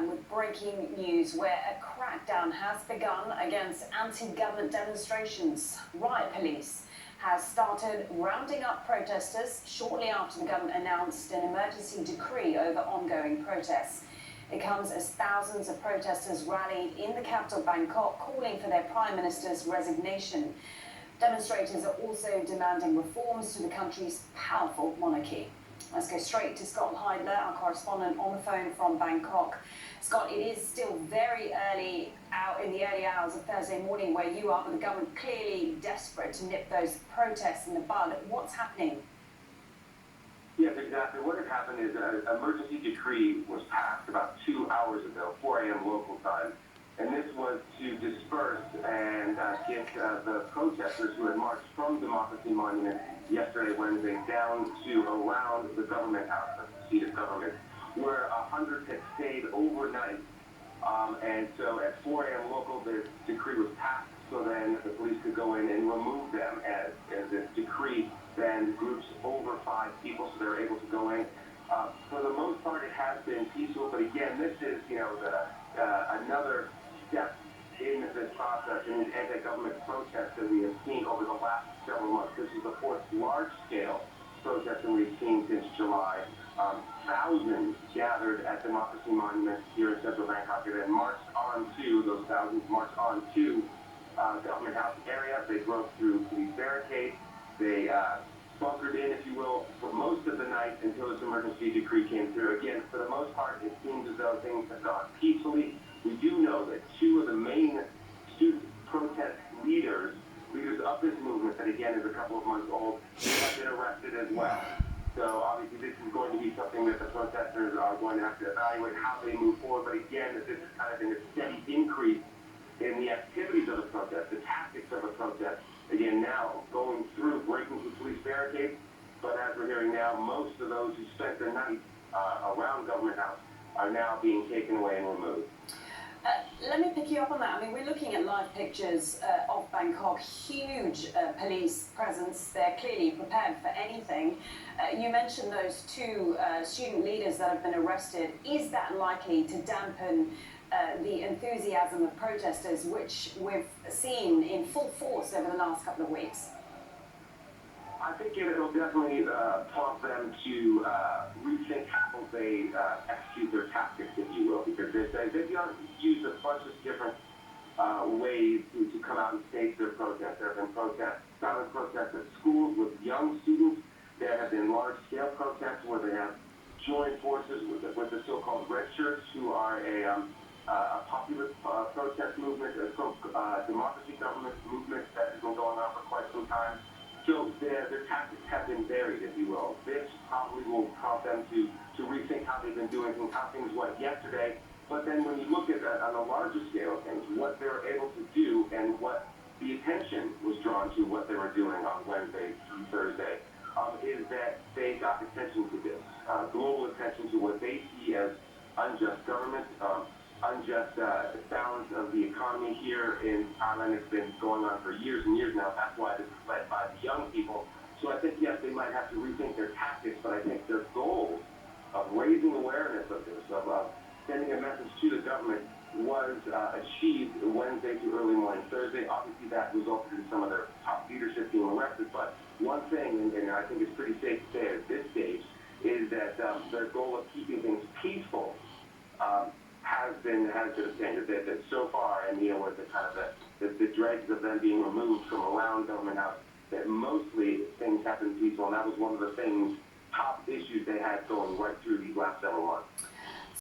and with breaking news where a crackdown has begun against anti-government demonstrations. Riot police has started rounding up protesters shortly after the government announced an emergency decree over ongoing protests. It comes as thousands of protesters rallied in the capital Bangkok, calling for their prime minister's resignation. Demonstrators are also demanding reforms to the country's powerful monarchy. Let's go straight to Scott Heidler, our correspondent on the phone from Bangkok. Scott, it is still very early, out in the early hours of Thursday morning where you are, but the government clearly desperate to nip those protests in the bud. What's happening? Yes, exactly. What had happened is an emergency decree was passed about 2 hours ago, 4 a.m. local time, and this was to disperse and get the protesters who had marched from Democracy Monument yesterday, Wednesday, down to around the government house, the seat of government, where hundreds had stayed overnight. And so at 4 a.m. local, the decree was passed, so then the police could go in and remove them as this decree then groups over 5 people, so they're able to go in. For the most part, it has been peaceful, but again, this is, another step in this process in these anti-government protests that we have seen over the last several months. This is the fourth large-scale protest that we've seen since July. Thousands gathered at Democracy Monument here in central Bangkok, and then those thousands marched on to Government House area. They broke through police barricades. They bunkered in, if you will, for most of the night until this emergency decree came through. Again, for the most part, it seems as though things have gone peacefully. We do know that 2 of the main student protest leaders of this movement, that again is a couple of months old, have been arrested as well. So obviously this is going to be something that the protesters are going to have to evaluate how they move forward. But again, this is kind of in a steady increase in the activities of the protest, the tactics of a protest. Again, now going through, breaking through police barricades. But as we're hearing now, most of those who spent the night around Government House are now being taken away and removed. Let me pick you up on that. I mean, we're looking at live pictures of Bangkok, huge police presence. They're clearly prepared for anything. You mentioned those 2 student leaders that have been arrested. Is that likely to dampen the enthusiasm of protesters, which we've seen in full force over the last couple of weeks? I think it'll definitely prompt them to rethink how they execute their tactics, if you will, because they've used a bunch of different ways to come out and stage their protests. There have been silent protests at schools with young students. There have been large-scale protests where they have joined forces with the so-called red shirts, who are a populist protest movement, a democracy government movement that has been going on for quite some time. So their tactics have been varied, if you will. This probably will prompt them to rethink how they've been doing things, how things went yesterday. But then when you look at that on a larger scale of things, what they're able to do and what the attention was drawn to what they were doing on Wednesday through Thursday, is that they got attention to this, global attention to what they see as unjust government, unjust balance of the economy here in Thailand. It's been going on for years and years now. That's why this is led by the young people. So I think, yes, they might have to rethink their tactics, but I think their goal of raising awareness of this, of sending a message to the government, was achieved Wednesday through early morning Thursday. Obviously, that resulted in some of their top leadership being arrested. But one thing, and I think it's pretty safe to say at this stage, is that their goal of keeping things peaceful has been obtained. That so far, and with the kind of the dregs of them being removed from around Government House, that mostly things have been peaceful, and that was one of the top issues they had going right through these last several months.